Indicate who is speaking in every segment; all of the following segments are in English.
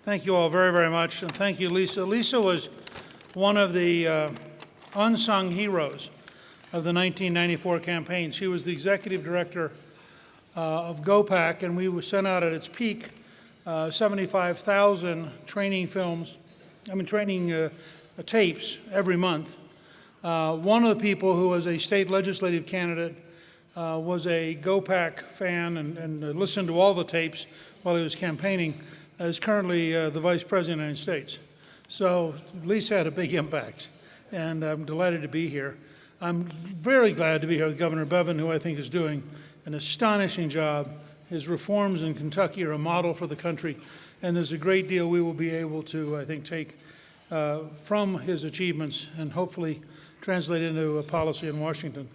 Speaker 1: Thank you all very, very much, and thank you, Lisa. Lisa was one of the unsung heroes of the 1994 campaign. She was the executive director of GOPAC, and we were sent out at its peak 75,000 training tapes every month. One of the people who was a state legislative candidate was a GOPAC fan and listened to all the tapes while he was campaigning, is currently the Vice President of the United States. So Lisa had a big impact, and I'm delighted to be here. I'm very glad to be here with Governor Bevin, who I think is doing an astonishing job. His reforms in Kentucky are a model for the country, and there's a great deal we will be able to, I think, take from his achievements and hopefully translate into a policy in Washington.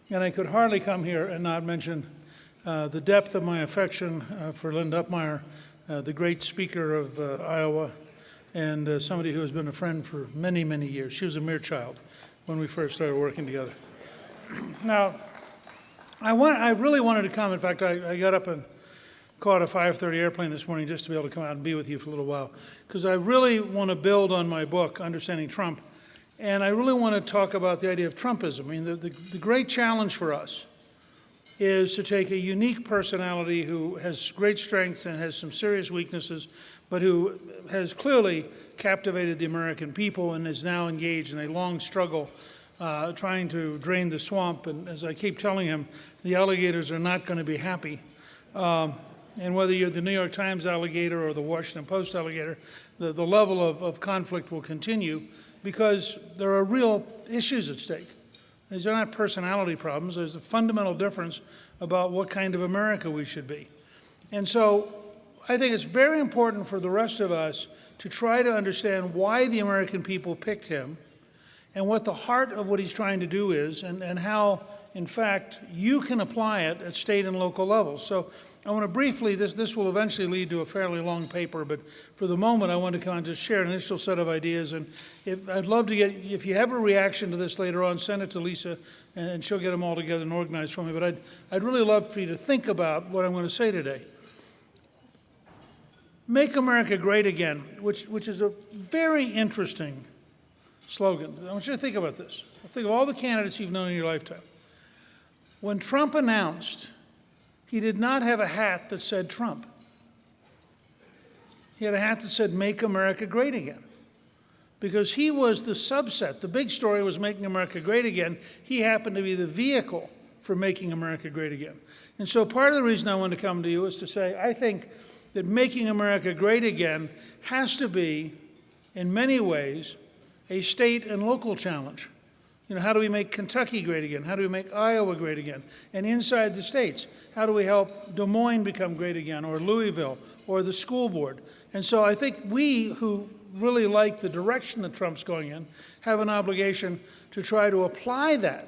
Speaker 1: And I could hardly come here and not mention the depth of my affection for Linda Upmeyer, the great speaker of Iowa, and somebody who has been a friend for many, many years. She was a mere child when we first started working together. Now, I really wanted to come. In fact, I got up and caught a 5:30 airplane this morning just to be able to come out and be with you for a little while, because I really want to build on my book, Understanding Trump, and I really want to talk about the idea of Trumpism. I mean, the great challenge for us is to take a unique personality who has great strengths and has some serious weaknesses, but who has clearly captivated the American people and is now engaged in a long struggle trying to drain the swamp. And as I keep telling him, the alligators are not going to be happy. And whether you're the New York Times alligator or the Washington Post alligator, the level of conflict will continue because there are real issues at stake. These are not personality problems. There's a fundamental difference about what kind of America we should be. And so I think it's very important for the rest of us to try to understand why the American people picked him and what the heart of what he's trying to do is, and how, in fact, you can apply it at state and local levels. So I want to briefly, this will eventually lead to a fairly long paper, but for the moment I want to kind of just share an initial set of ideas. And I'd love to get, if you have a reaction to this later on, send it to Lisa, and she'll get them all together and organized for me. But I'd really love for you to think about what I'm going to say today. Make America Great Again, which is a very interesting slogan. I want you to think about this. Think of all the candidates you've known in your lifetime. When Trump announced, he did not have a hat that said Trump. He had a hat that said, Make America Great Again. Because he was the subset. The big story was making America great again. He happened to be the vehicle for making America great again. And so part of the reason I wanted to come to you is to say, I think that making America great again has to be, in many ways, a state and local challenge. You know, how do we make Kentucky great again? How do we make Iowa great again? And inside the states, how do we help Des Moines become great again, or Louisville, or the school board? And so I think we, who really like the direction that Trump's going in, have an obligation to try to apply that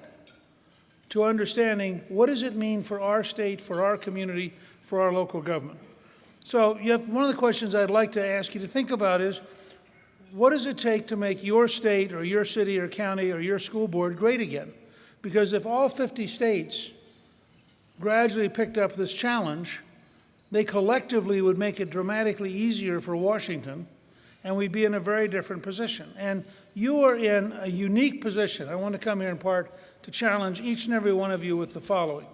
Speaker 1: to understanding what does it mean for our state, for our community, for our local government. So one of the questions I'd like to ask you to think about is, what does it take to make your state or your city or county or your school board great again? Because if all 50 states gradually picked up this challenge, they collectively would make it dramatically easier for Washington, and we'd be in a very different position. And you are in a unique position. I want to come here in part to challenge each and every one of you with the following.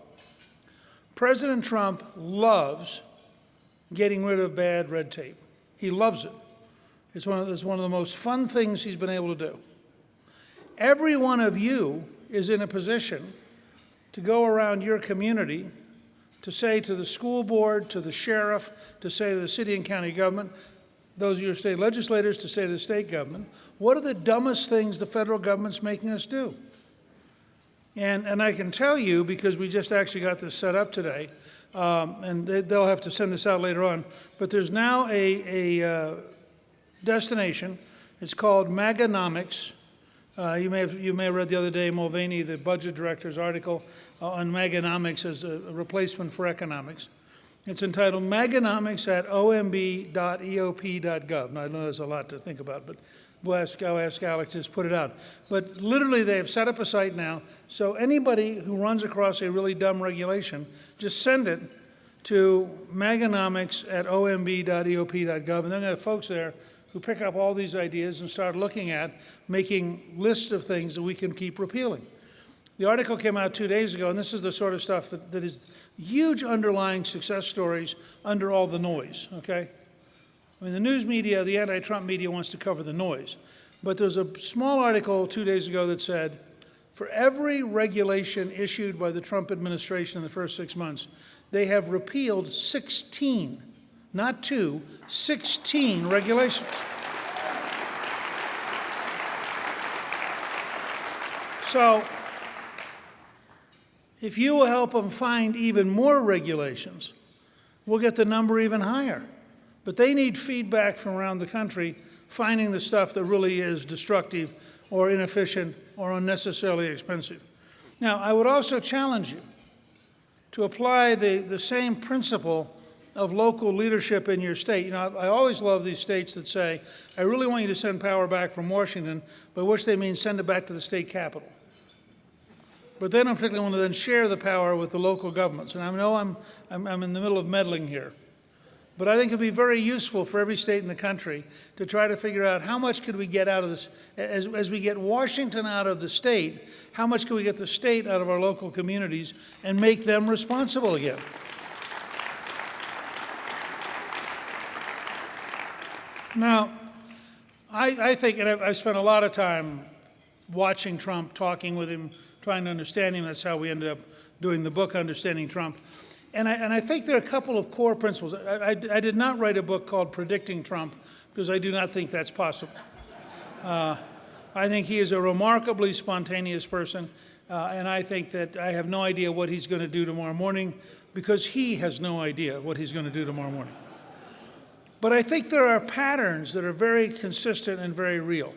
Speaker 1: President Trump loves getting rid of bad red tape. He loves it. It's one of the most fun things he's been able to do. Every one of you is in a position to go around your community to say to the school board, to the sheriff, to say to the city and county government, those of your state legislators, to say to the state government, what are the dumbest things the federal government's making us do? And I can tell you, because we just actually got this set up today, and they'll have to send this out later on, but there's now a destination. It's called Maganomics. You may have read the other day Mulvaney, the budget director's article on Maganomics as a replacement for economics. It's entitled Maganomics at omb.eop.gov. Now, I know there's a lot to think about, but I'll ask Alex to just put it out. But literally, they have set up a site now, so anybody who runs across a really dumb regulation, just send it to maganomics@omb.eop.gov, and then there are folks there who pick up all these ideas and start looking at making lists of things that we can keep repealing. The article came out 2 days ago, and this is the sort of stuff that is huge underlying success stories under all the noise, okay? I mean, the news media, the anti-Trump media wants to cover the noise. But there's a small article 2 days ago that said, for every regulation issued by the Trump administration in the first 6 months, they have repealed 16, not 2, 16 regulations. So, if you will help them find even more regulations, we'll get the number even higher. But they need feedback from around the country, finding the stuff that really is destructive or inefficient or unnecessarily expensive. Now, I would also challenge you to apply the same principle of local leadership in your state. You know, I always love these states that say, I really want you to send power back from Washington, by which they mean send it back to the state capital. But they don't particularly want to then share the power with the local governments. And I know I'm in the middle of meddling here. But I think it would be very useful for every state in the country to try to figure out how much could we get out of this. As we get Washington out of the state, how much can we get the state out of our local communities and make them responsible again? Now, I think, and I've spent a lot of time watching Trump, talking with him, trying to understand him. That's how we ended up doing the book, Understanding Trump. And I think there are a couple of core principles. I did not write a book called Predicting Trump because I do not think that's possible. I think he is a remarkably spontaneous person, and I think that I have no idea what he's going to do tomorrow morning because he has no idea what he's going to do tomorrow morning. But I think there are patterns that are very consistent and very real.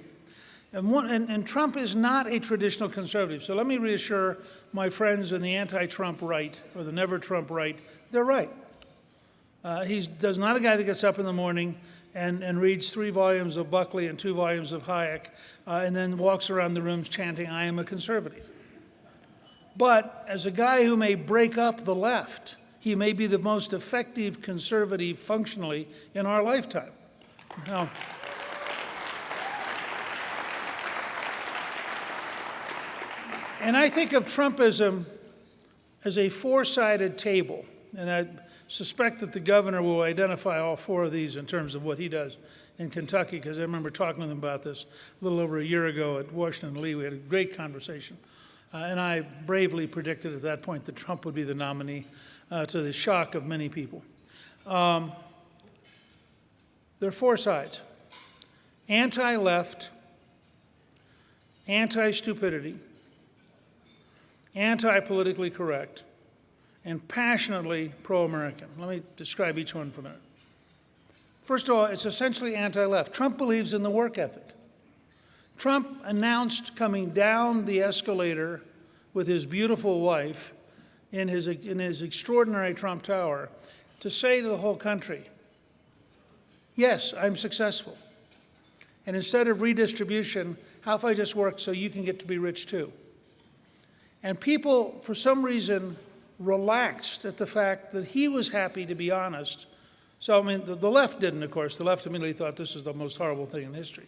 Speaker 1: And Trump is not a traditional conservative. So let me reassure my friends in the anti-Trump right, or the never-Trump right, they're right. He's not a guy that gets up in the morning and reads 3 volumes of Buckley and 2 volumes of Hayek, and then walks around the rooms chanting, I am a conservative. But as a guy who may break up the left, he may be the most effective conservative functionally in our lifetime. Now, and I think of Trumpism as a 4-sided table, and I suspect that the governor will identify all 4 of these in terms of what he does in Kentucky, because I remember talking with him about this a little over a year ago at Washington Lee. We had a great conversation, and I bravely predicted at that point that Trump would be the nominee, to the shock of many people. There are 4 sides: anti-left, anti-stupidity, anti-politically correct, and passionately pro-American. Let me describe each one for a minute. First of all, it's essentially anti-left. Trump believes in the work ethic. Trump announced coming down the escalator with his beautiful wife in his extraordinary Trump Tower to say to the whole country, yes, I'm successful. And instead of redistribution, how if I just work so you can get to be rich too? And people, for some reason, relaxed at the fact that he was happy to be honest. So, I mean, the left didn't, of course. The left immediately thought this is the most horrible thing in history.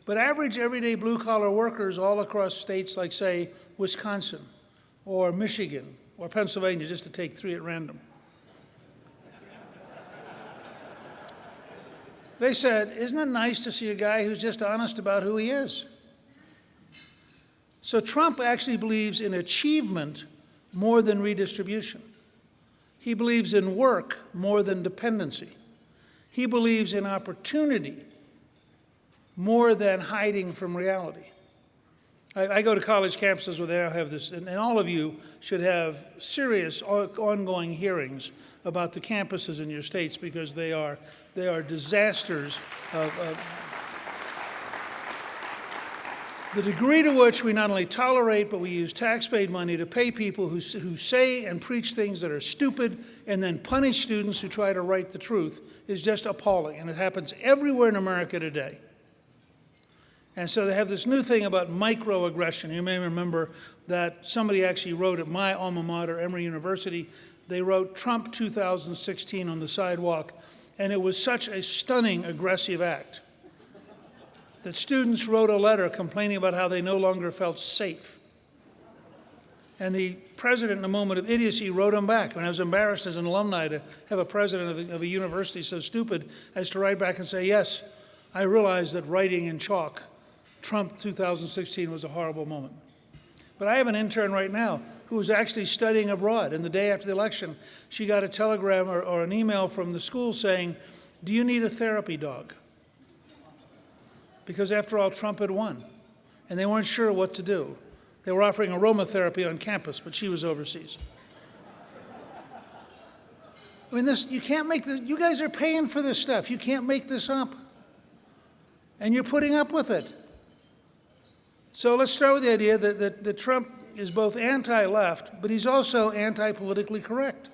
Speaker 1: But average, everyday blue-collar workers all across states like, say, Wisconsin or Michigan or Pennsylvania, just to take 3 at random, they said, isn't it nice to see a guy who's just honest about who he is? So Trump actually believes in achievement more than redistribution. He believes in work more than dependency. He believes in opportunity more than hiding from reality. I go to college campuses where they have this, and all of you should have serious ongoing hearings about the campuses in your states, because they are disasters of the degree to which we not only tolerate, but we use tax-paid money to pay people who say and preach things that are stupid and then punish students who try to write the truth is just appalling. And it happens everywhere in America today. And so they have this new thing about microaggression. You may remember that somebody actually wrote at my alma mater, Emory University, they wrote Trump 2016 on the sidewalk, and it was such a stunning, aggressive act that students wrote a letter complaining about how they no longer felt safe. And the president, in a moment of idiocy, wrote him back. And I was embarrassed as an alumni to have a president of a university so stupid as to write back and say, yes, I realize that writing in chalk, Trump 2016 was a horrible moment. But I have an intern right now who is actually studying abroad. And the day after the election, she got a telegram or an email from the school saying, do you need a therapy dog? Because after all, Trump had won. And they weren't sure what to do. They were offering aromatherapy on campus, but she was overseas. I mean, this, you can't make this, you guys are paying for this stuff. You can't make this up. And you're putting up with it. So let's start with the idea that Trump is both anti-left, but he's also anti-politically correct.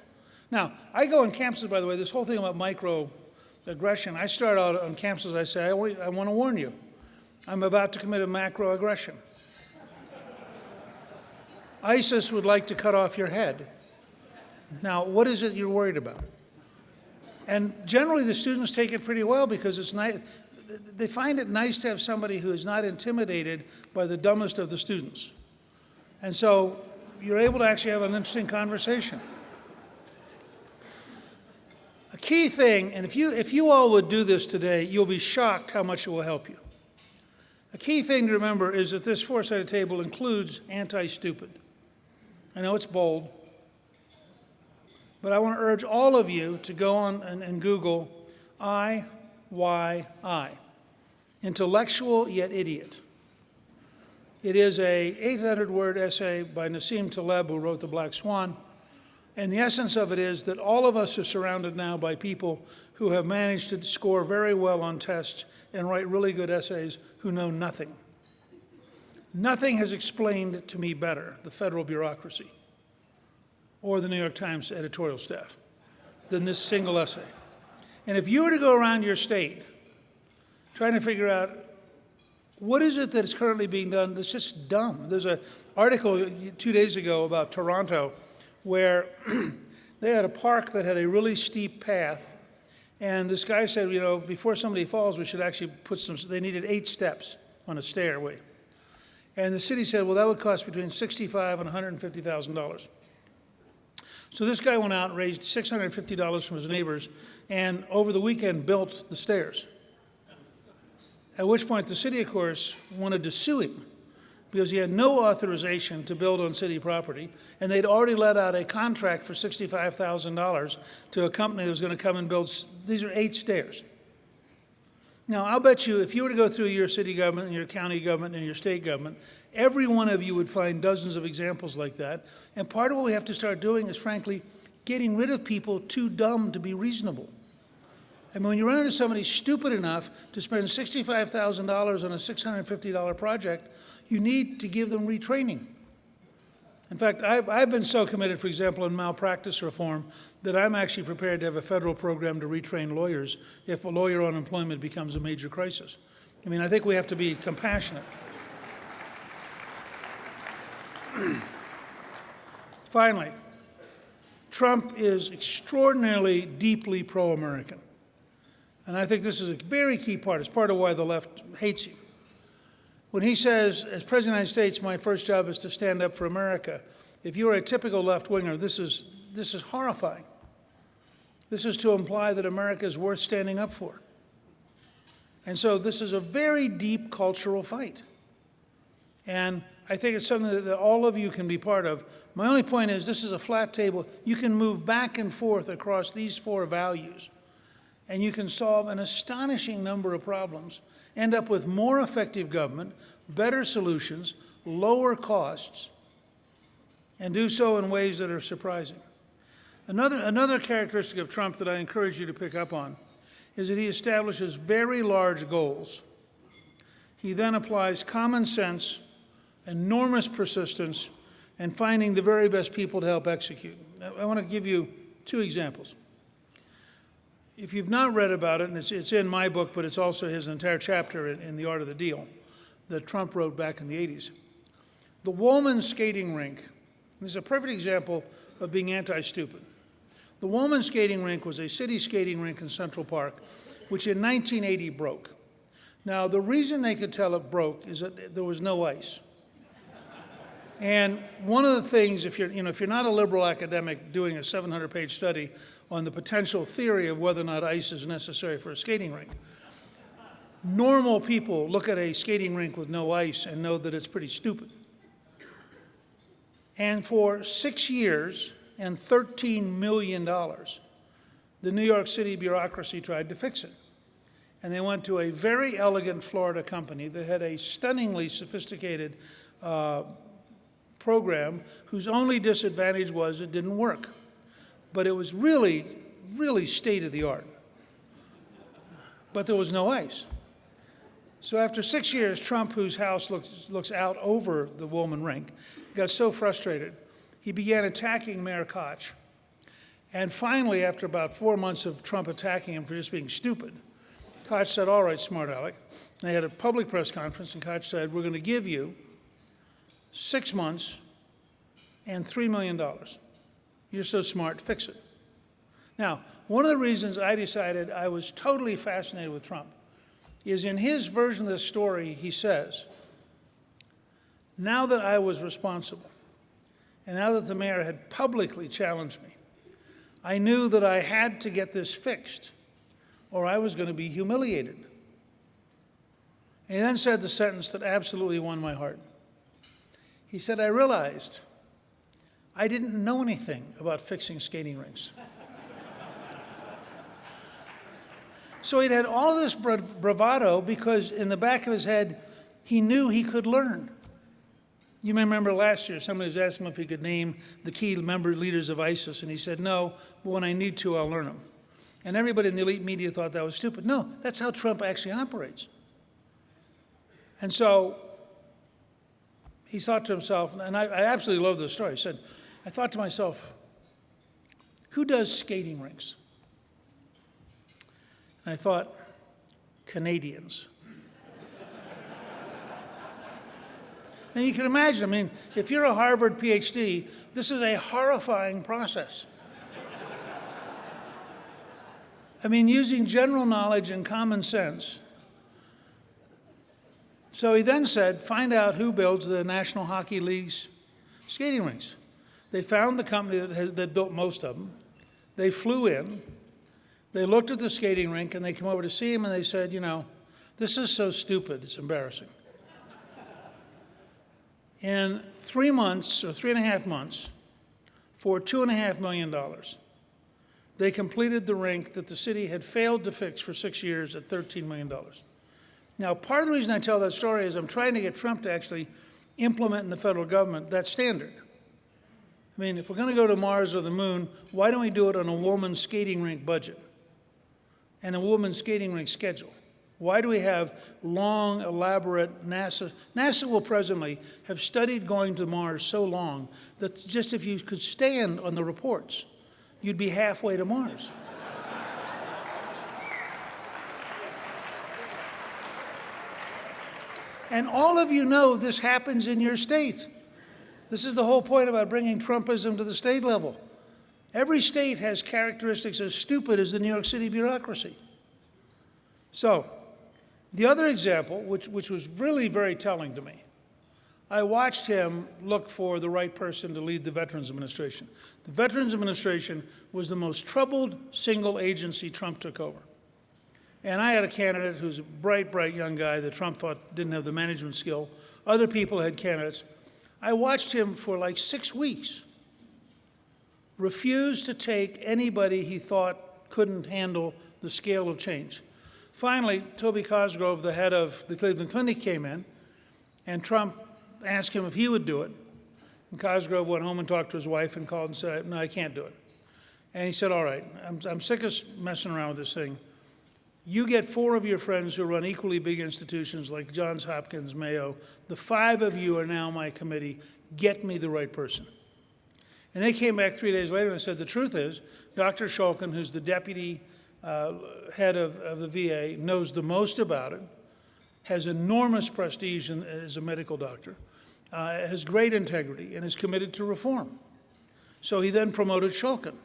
Speaker 1: Now, I go on campuses, by the way, this whole thing about microaggression, I start out on campuses, I say, I want to warn you, I'm about to commit a macroaggression. ISIS would like to cut off your head. Now, what is it you're worried about? And generally, the students take it pretty well because it's nice. They find it nice to have somebody who is not intimidated by the dumbest of the students. And so you're able to actually have an interesting conversation. A key thing, and if you all would do this today, you'll be shocked how much it will help you. A key thing to remember is that this four-sided table includes anti-stupid. I know it's bold, but I want to urge all of you to go on and Google IYI, intellectual yet idiot. It is a 800-word essay by Nassim Taleb, who wrote The Black Swan. And the essence of it is that all of us are surrounded now by people who have managed to score very well on tests and write really good essays who know nothing. Nothing has explained to me better the federal bureaucracy or the New York Times editorial staff than this single essay. And if you were to go around your state trying to figure out what is it that is currently being done that's just dumb. There's an article 2 days ago about Toronto where they had a park that had a really steep path, and this guy said, you know, before somebody falls, we should actually put they needed 8 steps on a stairway. And the city said, well, that would cost between $65,000 and $150,000. So this guy went out and raised $650 from his neighbors, and over the weekend built the stairs. At which point the city, of course, wanted to sue him because he had no authorization to build on city property, and they'd already let out a contract for $65,000 to a company that was going to come and build. These are 8 stairs. Now, I'll bet you if you were to go through your city government and your county government and your state government, every one of you would find dozens of examples like that. And part of what we have to start doing is, frankly, getting rid of people too dumb to be reasonable. I mean, when you run into somebody stupid enough to spend $65,000 on a $650 project, you need to give them retraining. In fact, I've been so committed, for example, in malpractice reform, that I'm actually prepared to have a federal program to retrain lawyers if a lawyer unemployment becomes a major crisis. I mean, I think we have to be compassionate. Finally, Trump is extraordinarily deeply pro-American. And I think this is a very key part. It's part of why the left hates you. When he says, as President of the United States, my first job is to stand up for America, if you're a typical left-winger, this is horrifying. This is to imply that America is worth standing up for. And so this is a very deep cultural fight. And I think it's something that all of you can be part of. My only point is this is a flat table. You can move back and forth across these 4 values, and you can solve an astonishing number of problems, end up with more effective government, better solutions, lower costs, and do so in ways that are surprising. Another characteristic of Trump that I encourage you to pick up on is that he establishes very large goals. He then applies common sense, enormous persistence, and finding the very best people to help execute. I want to give you 2 examples. If you've not read about it, and it's in my book, but it's also his entire chapter in The Art of the Deal that Trump wrote back in the 80s. The Woolman skating rink, this is a perfect example of being anti-stupid. The women's skating rink was a city skating rink in Central Park, which in 1980 broke. Now, the reason they could tell it broke is that there was no ice. And one of the things, if you're not a liberal academic doing a 700-page study on the potential theory of whether or not ice is necessary for a skating rink, normal people look at a skating rink with no ice and know that it's pretty stupid. And for 6 years and $13 million, the New York City bureaucracy tried to fix it. And they went to a very elegant Florida company that had a stunningly sophisticated program whose only disadvantage was it didn't work. But it was really, really state-of-the-art. But there was no ice. So after 6 years, Trump, whose house looks out over the Woolman rink, got so frustrated, he began attacking Mayor Koch. And finally, after about 4 months of Trump attacking him for just being stupid, Koch said, all right, smart aleck. They had a public press conference, and Koch said, we're going to give you 6 months and $3 million. You're so smart, fix it. Now, one of the reasons I decided I was totally fascinated with Trump is in his version of the story, he says, now that I was responsible, and now that the mayor had publicly challenged me, I knew that I had to get this fixed, or I was going to be humiliated. And he then said the sentence that absolutely won my heart. He said, I realized I didn't know anything about fixing skating rinks. So he'd had all this bravado because in the back of his head, he knew he could learn. You may remember last year, somebody was asking him if he could name the key leaders of ISIS, and he said, no, but when I need to, I'll learn them. And everybody in the elite media thought that was stupid. No, that's how Trump actually operates. And so he thought to himself, and I absolutely love this story, he said, I thought to myself, who does skating rinks? And I thought, Canadians. Now you can imagine, I mean, if you're a Harvard PhD, this is a horrifying process. I mean, using general knowledge and common sense. So he then said, find out who builds the National Hockey League's skating rinks. They found the company that built most of them. They flew in. They looked at the skating rink, and they came over to see him, and they said, you know, this is so stupid, it's embarrassing. In 3 months, or 3.5 months, for $2.5 million, they completed the rink that the city had failed to fix for 6 years at $13 million. Now, part of the reason I tell that story is I'm trying to get Trump to actually implement in the federal government that standard. I mean, if we're going to go to Mars or the moon, why don't we do it on a woman's skating rink budget and a woman's skating rink schedule? Why do we have long, elaborate NASA? NASA will presently have studied going to Mars so long that just if you could stand on the reports, you'd be halfway to Mars. And all of you know this happens in your state. This is the whole point about bringing Trumpism to the state level. Every state has characteristics as stupid as the New York City bureaucracy. So, the other example, which was really very telling to me, I watched him look for the right person to lead the Veterans Administration. The Veterans Administration was the most troubled single agency Trump took over. And I had a candidate who's a bright, bright young guy that Trump thought didn't have the management skill. Other people had candidates. I watched him for like 6 weeks refuse to take anybody he thought couldn't handle the scale of change. Finally, Toby Cosgrove, the head of the Cleveland Clinic, came in, and Trump asked him if he would do it. And Cosgrove went home and talked to his wife and called and said, no, I can't do it. And he said, all right, I'm sick of messing around with this thing. You get 4 of your friends who run equally big institutions like Johns Hopkins, Mayo. The 5 of you are now my committee. Get me the right person. And they came back 3 days later and said, the truth is, Dr. Shulkin, who's the deputy head of the VA, knows the most about it, has enormous prestige as a medical doctor, has great integrity, and is committed to reform. So he then promoted Shulkin.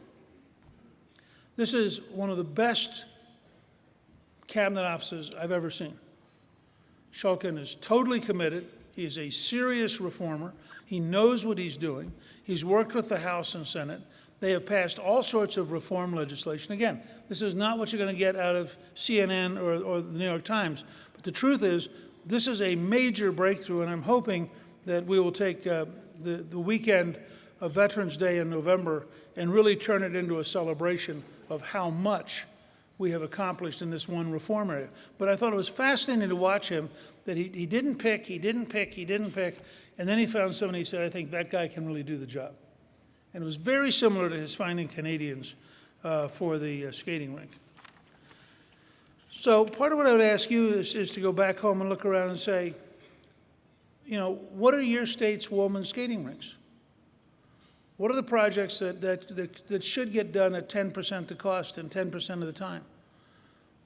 Speaker 1: This is one of the best cabinet offices I've ever seen. Shulkin is totally committed. He is a serious reformer. He knows what he's doing. He's worked with the House and Senate. They have passed all sorts of reform legislation. Again, this is not what you're going to get out of CNN or the New York Times. But the truth is, this is a major breakthrough, and I'm hoping that we will take the weekend of Veterans Day in November and really turn it into a celebration of how much we have accomplished in this one reform area. But I thought it was fascinating to watch him, that he didn't pick, and then he found somebody who said, I think that guy can really do the job. And it was very similar to his finding Canadians for the skating rink. So part of what I would ask you is to go back home and look around and say, you know, what are your state's women's skating rinks? What are the projects that should get done at 10% the cost and 10% of the time?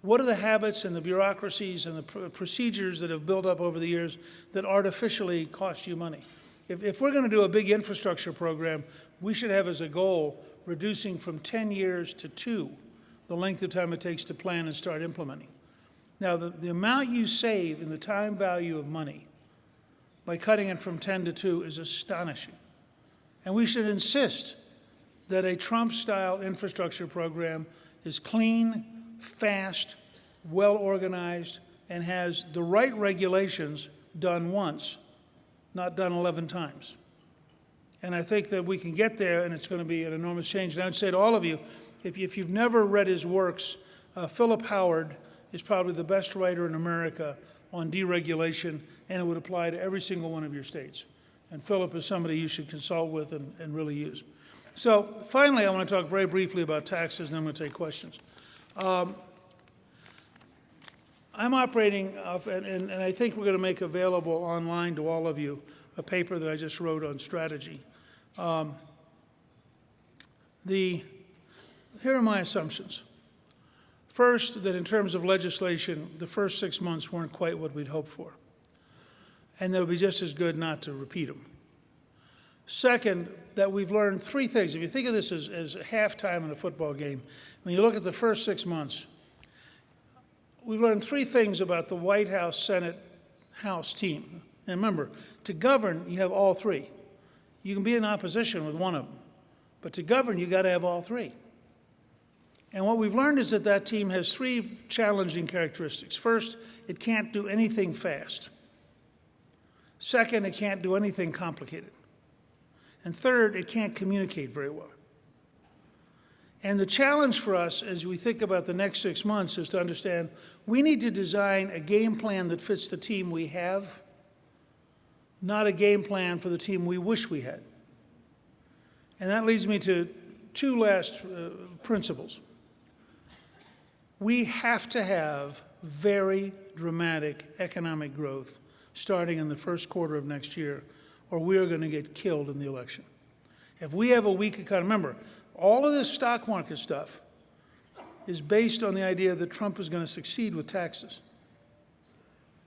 Speaker 1: What are the habits and the bureaucracies and the procedures that have built up over the years that artificially cost you money? If we're going to do a big infrastructure program, we should have as a goal reducing from 10 years to 2 the length of time it takes to plan and start implementing. Now, the amount you save in the time value of money by cutting it from 10 to 2 is astonishing. And we should insist that a Trump-style infrastructure program is clean, fast, well-organized, and has the right regulations done once, not done 11 times. And I think that we can get there, and it's going to be an enormous change. And I would say to all of you, if you've never read his works, Philip Howard is probably the best writer in America on deregulation, and it would apply to every single one of your states. And Philip is somebody you should consult with and really use. So finally, I want to talk very briefly about taxes, and then I'm going to take questions. I'm operating off, and I think we're going to make available online to all of you a paper that I just wrote on strategy. Here are my assumptions. First, that in terms of legislation, the first 6 months weren't quite what we'd hoped for. And that it would be just as good not to repeat them. Second, that we've learned 3 things. If you think of this as halftime in a football game, when you look at the first 6 months, we've learned 3 things about the White House, Senate, House team. And remember, to govern, you have all 3. You can be in opposition with one of them. But to govern, you've got to have all 3. And what we've learned is that that team has 3 challenging characteristics. First, it can't do anything fast. Second, it can't do anything complicated. And third, it can't communicate very well. And the challenge for us as we think about the next 6 months is to understand we need to design a game plan that fits the team we have, not a game plan for the team we wish we had. And that leads me to 2 last principles. We have to have very dramatic economic growth starting in the first quarter of next year, or we are going to get killed in the election. If we have a weak economy, remember, all of this stock market stuff is based on the idea that Trump is going to succeed with taxes.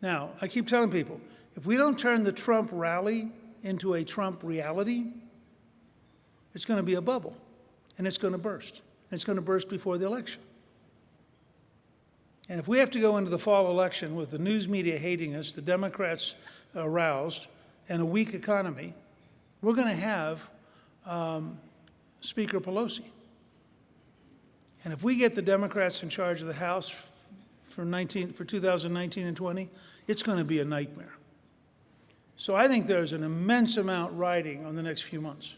Speaker 1: Now, I keep telling people, if we don't turn the Trump rally into a Trump reality, it's going to be a bubble, and it's going to burst. And it's going to burst before the election. And if we have to go into the fall election with the news media hating us, the Democrats aroused, and a weak economy, we're going to have Speaker Pelosi. And if we get the Democrats in charge of the House for 2019 and 20, it's going to be a nightmare. So I think there's an immense amount riding on the next few months.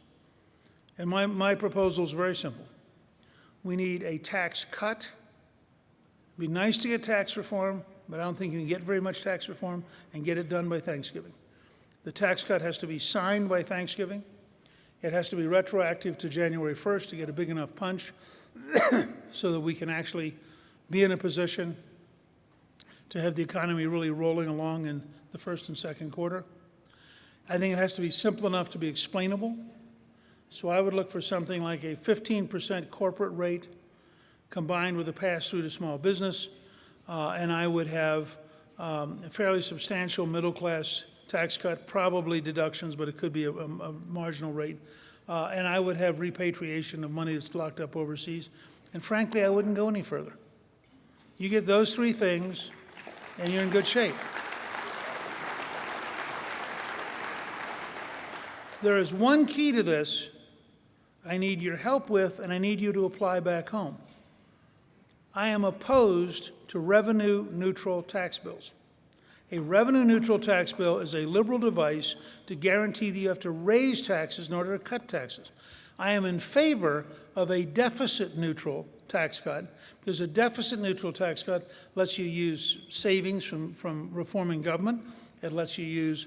Speaker 1: And my proposal is very simple. We need a tax cut. It'd be nice to get tax reform, but I don't think you can get very much tax reform and get it done by Thanksgiving. The tax cut has to be signed by Thanksgiving. It has to be retroactive to January 1st to get a big enough punch so that we can actually be in a position to have the economy really rolling along in the first and second quarter. I think it has to be simple enough to be explainable. So I would look for something like a 15% corporate rate combined with a pass-through to small business, and I would have a fairly substantial middle-class tax cut, probably deductions, but it could be a marginal rate, and I would have repatriation of money that's locked up overseas. And frankly, I wouldn't go any further. You get those three things, and you're in good shape. There is one key to this I need your help with, and I need you to apply back home. I am opposed to revenue-neutral tax bills. A revenue-neutral tax bill is a liberal device to guarantee that you have to raise taxes in order to cut taxes. I am in favor of a deficit-neutral tax cut, because a deficit-neutral tax cut lets you use savings from reforming government. It lets you use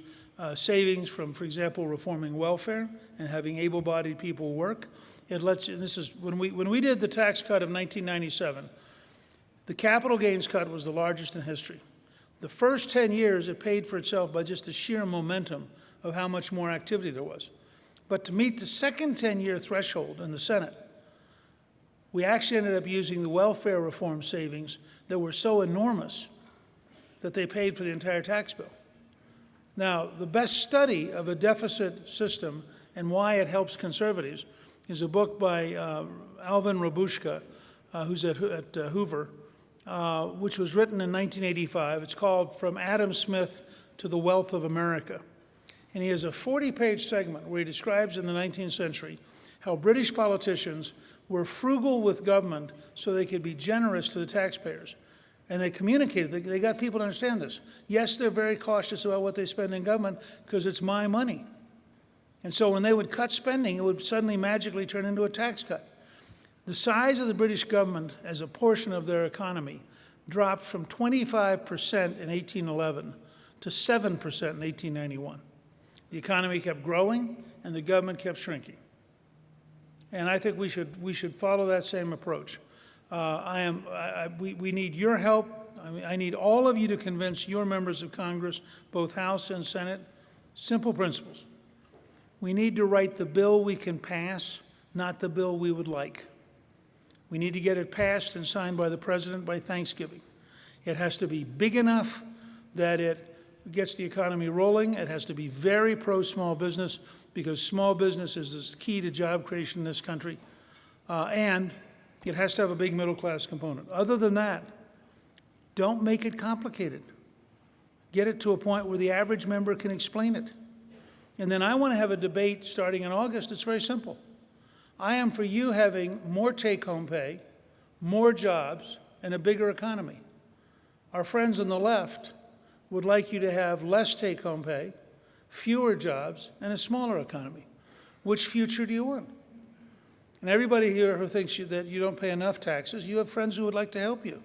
Speaker 1: savings from, for example, reforming welfare and having able-bodied people work. It lets you, and this is, when we did the tax cut of 1997, the capital gains cut was the largest in history. The first 10 years, it paid for itself by just the sheer momentum of how much more activity there was. But to meet the second 10-year threshold in the Senate, we actually ended up using the welfare reform savings that were so enormous that they paid for the entire tax bill. Now, the best study of a deficit system and why it helps conservatives is a book by Alvin Rabushka, who's at Hoover, which was written in 1985. It's called From Adam Smith to the Wealth of America. And he has a 40-page segment where he describes in the 19th century how British politicians were frugal with government so they could be generous to the taxpayers. And they communicated, they got people to understand this. Yes, they're very cautious about what they spend in government because it's my money. And so when they would cut spending, it would suddenly magically turn into a tax cut. The size of the British government as a portion of their economy dropped from 25% in 1811 to 7% in 1891. The economy kept growing and the government kept shrinking. And I think we should follow that same approach. We need your help. I need all of you to convince your members of Congress, both House and Senate, simple principles. We need to write the bill we can pass, not the bill we would like. We need to get it passed and signed by the President by Thanksgiving. It has to be big enough that it gets the economy rolling. It has to be very pro-small business, because small business is the key to job creation in this country. And it has to have a big middle-class component. Other than that, don't make it complicated. Get it to a point where the average member can explain it. And then I want to have a debate starting in August. It's very simple. I am for you having more take-home pay, more jobs, and a bigger economy. Our friends on the left would like you to have less take-home pay, fewer jobs, and a smaller economy. Which future do you want? And everybody here who thinks that you don't pay enough taxes, you have friends who would like to help you.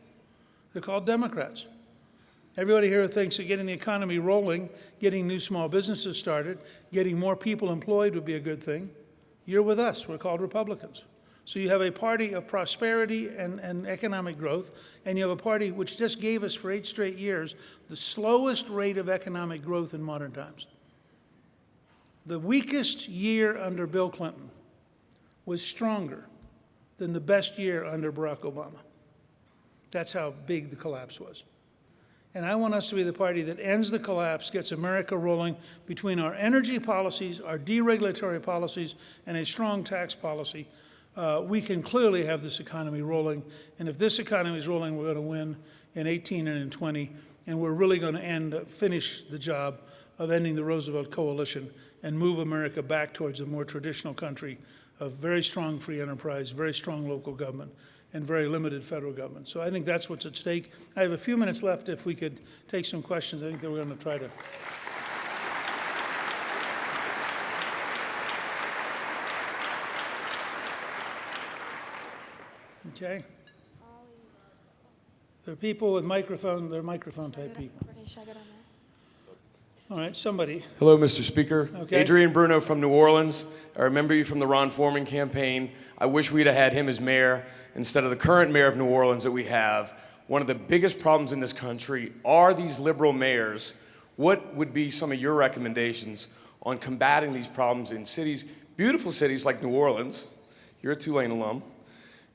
Speaker 1: They're called Democrats. Everybody here who thinks that getting the economy rolling, getting new small businesses started, getting more people employed would be a good thing, you're with us. We're called Republicans. So you have a party of prosperity and economic growth, and you have a party which just gave us for 8 straight years the slowest rate of economic growth in modern times. The weakest year under Bill Clinton was stronger than the best year under Barack Obama. That's how big the collapse was. And I want us to be the party that ends the collapse, gets America rolling between our energy policies, our deregulatory policies, and a strong tax policy. We can clearly have this economy rolling. And if this economy is rolling, we're going to win in 18 and in 20. And we're really going to finish the job of ending the Roosevelt coalition and move America back towards a more traditional country of very strong free enterprise, very strong local government, and very limited federal government. So I think that's what's at stake. I have a few minutes left. If we could take some questions, I think that we're going to try to. Okay. There are people with microphone, they're microphone-type people. All right, somebody.
Speaker 2: Hello, Mr. Speaker.
Speaker 1: Okay.
Speaker 2: Adrian Bruno from New Orleans. I remember you from the Ron Foreman campaign. I wish we'd have had him as mayor instead of the current mayor of New Orleans that we have. One of the biggest problems in this country are these liberal mayors. What would be some of your recommendations on combating these problems in cities, beautiful cities like New Orleans? You're a Tulane alum.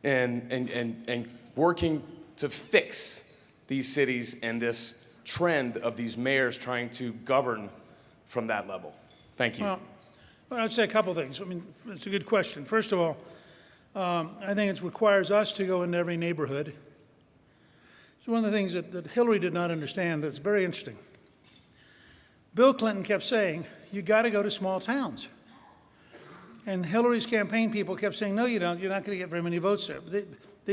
Speaker 2: And working to fix these cities and this trend of these mayors trying to govern from that level. Thank you.
Speaker 1: Well, I'd say a couple things. I mean, it's a good question. First of all, I think it requires us to go into every neighborhood. It's one of the things that Hillary did not understand that's very interesting. Bill Clinton kept saying, you got to go to small towns. And Hillary's campaign people kept saying, no, you don't. You're not going to get very many votes there. They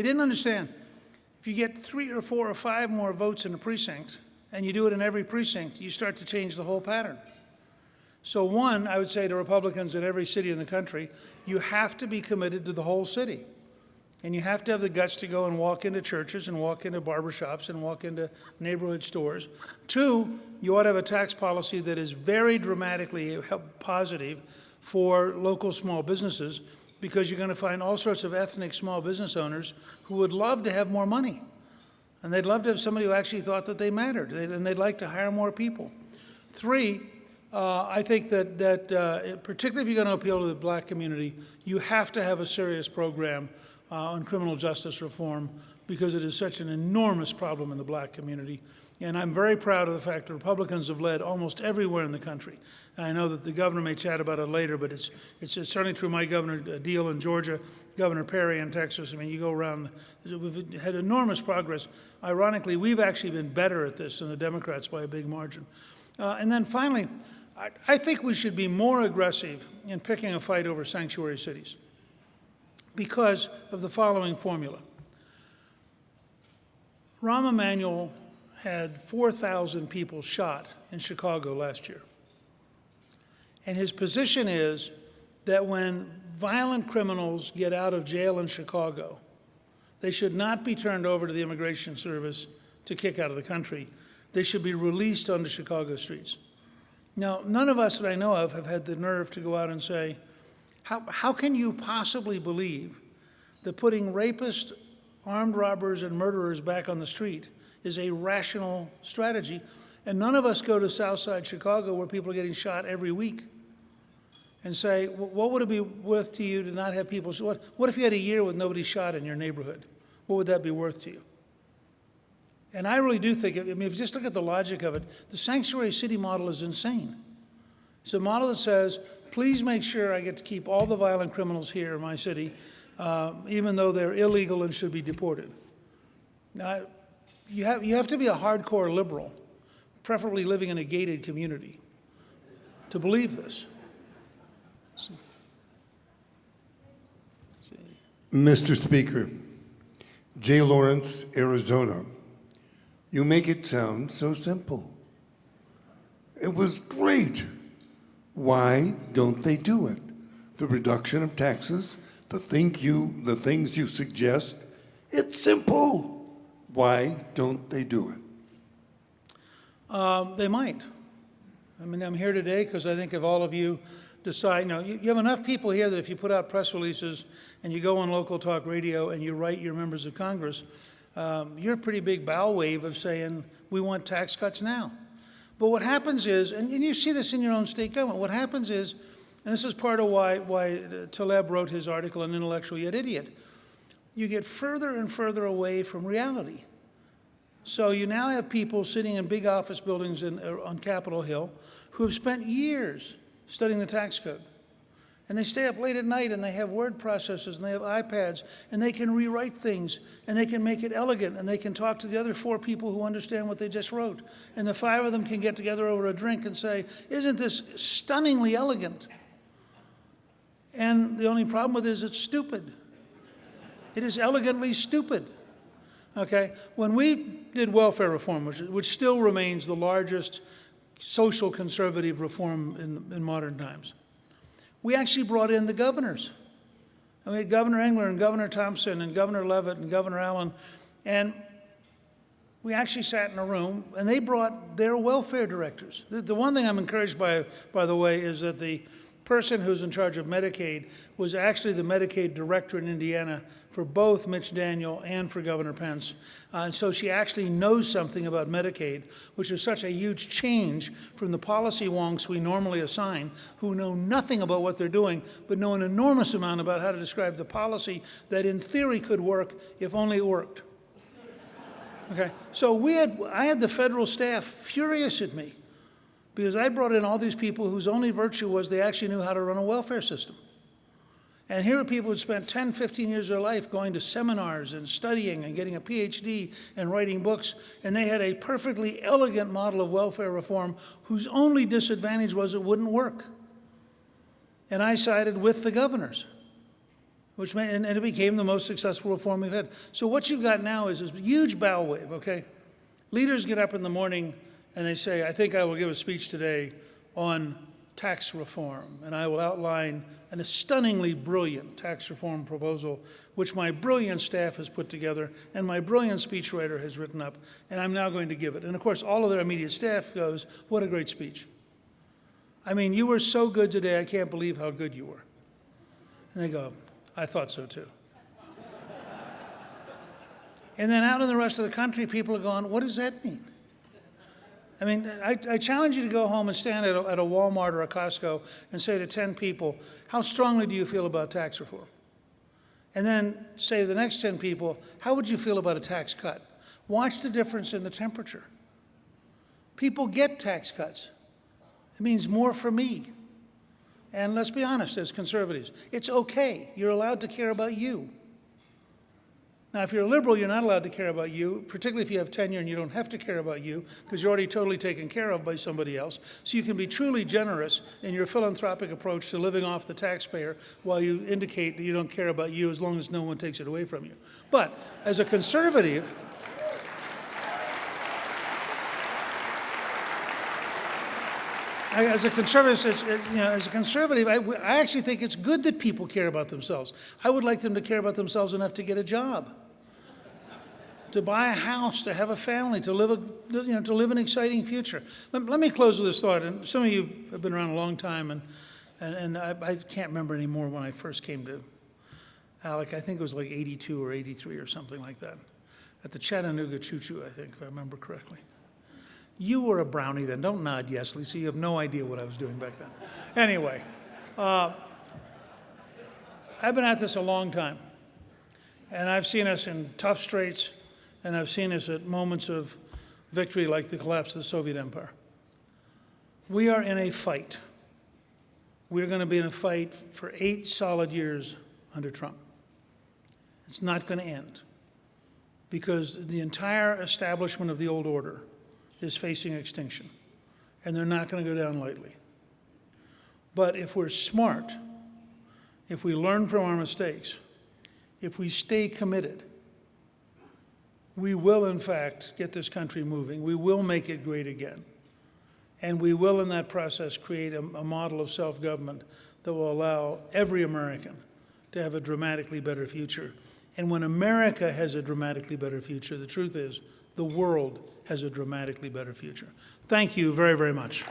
Speaker 1: didn't understand. If you get 3 or 4 or 5 more votes in a precinct, and you do it in every precinct, you start to change the whole pattern. So one, I would say to Republicans in every city in the country, you have to be committed to the whole city. And you have to have the guts to go and walk into churches and walk into barbershops and walk into neighborhood stores. 2, you ought to have a tax policy that is very dramatically positive for local small businesses, because you're going to find all sorts of ethnic small business owners who would love to have more money. And they'd love to have somebody who actually thought that they mattered, and they'd like to hire more people. 3, I think that particularly if you're going to appeal to the black community, you have to have a serious program on criminal justice reform, because it is such an enormous problem in the black community. And I'm very proud of the fact that Republicans have led almost everywhere in the country. And I know that the governor may chat about it later, but it's certainly true. My governor, Deal in Georgia, Governor Perry in Texas. I mean, you go around, we've had enormous progress. Ironically, we've actually been better at this than the Democrats by a big margin. And then finally, I think we should be more aggressive in picking a fight over sanctuary cities, because of the following formula. Rahm Emanuel had 4,000 people shot in Chicago last year. And his position is that when violent criminals get out of jail in Chicago, they should not be turned over to the Immigration Service to kick out of the country. They should be released onto Chicago streets. Now, none of us that I know of have had the nerve to go out and say, how can you possibly believe that putting rapists, armed robbers, and murderers back on the street is a rational strategy? And none of us go to Southside Chicago, where people are getting shot every week, and say, what would it be worth to you to not have people shot? What if you had a year with nobody shot in your neighborhood? What would that be worth to you? And I really do think, I mean, if you just look at the logic of it, the sanctuary city model is insane. It's a model that says, please make sure I get to keep all the violent criminals here in my city, even though they're illegal and should be deported. Now, you have to be a hardcore liberal, preferably living in a gated community, to believe this.
Speaker 3: Mr. Speaker, J. Lawrence, Arizona. You make it sound so simple. It was great. Why don't they do it? The reduction of taxes, the things you suggest, it's simple. Why don't they do it?
Speaker 1: They might. I mean, I'm here today because I think if all of you decide, you have enough people here that if you put out press releases and you go on local talk radio and you write your members of Congress, you're a pretty big bow wave of saying, we want tax cuts now. But what happens is, and you see this in your own state government, what happens is, and this is part of why Taleb wrote his article, An Intellectual Yet Idiot, you get further and further away from reality. So you now have people sitting in big office buildings on Capitol Hill who have spent years studying the tax code. And they stay up late at night and they have word processors and they have iPads and they can rewrite things and they can make it elegant and they can talk to the other 4 people who understand what they just wrote. And the 5 of them can get together over a drink and say, isn't this stunningly elegant? And the only problem with it is it's stupid. It is elegantly stupid. Okay? When we did welfare reform, which still remains the largest social conservative reform in modern times, we actually brought in the governors. We had Governor Engler and Governor Thompson and Governor Leavitt and Governor Allen, and we actually sat in a room, and they brought their welfare directors. The one thing I'm encouraged by the way, is that the person who's in charge of Medicaid was actually the Medicaid director in Indiana for both Mitch Daniel and for Governor Pence. And so she actually knows something about Medicaid, which is such a huge change from the policy wonks we normally assign, who know nothing about what they're doing, but know an enormous amount about how to describe the policy that in theory could work if only it worked. Okay, so I had the federal staff furious at me because I brought in all these people whose only virtue was they actually knew how to run a welfare system. And here are people who spent 10, 15 years of their life going to seminars and studying and getting a PhD and writing books, and they had a perfectly elegant model of welfare reform whose only disadvantage was it wouldn't work. And I sided with the governors, and it became the most successful reform we've had. So what you've got now is this huge bow wave, okay? Leaders get up in the morning and they say, I think I will give a speech today on tax reform, and I will outline a stunningly brilliant tax reform proposal, which my brilliant staff has put together and my brilliant speechwriter has written up, and I'm now going to give it. And of course, all of their immediate staff goes, what a great speech. I mean, you were so good today, I can't believe how good you were. And they go, I thought so too. And then out in the rest of the country, people are going, what does that mean? I mean, I challenge you to go home and stand at a Walmart or a Costco and say to 10 people, how strongly do you feel about tax reform? And then say to the next 10 people, how would you feel about a tax cut? Watch the difference in the temperature. People get tax cuts. It means more for me. And let's be honest, as conservatives, it's okay. You're allowed to care about you. Now, if you're a liberal, you're not allowed to care about you, particularly if you have tenure and you don't have to care about you because you're already totally taken care of by somebody else. So you can be truly generous in your philanthropic approach to living off the taxpayer while you indicate that you don't care about you as long as no one takes it away from you. But as a conservative, I actually think it's good that people care about themselves. I would like them to care about themselves enough to get a job, to buy a house, to have a family, to live an exciting future. Let me close with this thought. And some of you have been around a long time, and I can't remember anymore when I first came to ALEC. I think it was like 82 or 83 or something like that, at the Chattanooga Choo-Choo, I think, if I remember correctly. You were a brownie then. Don't nod yes, Lisa. You have no idea what I was doing back then. Anyway, I've been at this a long time. And I've seen us in tough straits, and I've seen us at moments of victory like the collapse of the Soviet Empire. We are in a fight. We're going to be in a fight for 8 solid years under Trump. It's not going to end because the entire establishment of the old order is facing extinction, and they're not going to go down lightly. But if we're smart, if we learn from our mistakes, if we stay committed, we will, in fact, get this country moving. We will make it great again. And we will, in that process, create a model of self-government that will allow every American to have a dramatically better future. And when America has a dramatically better future, the truth is, the world has a dramatically better future. Thank you very, very much.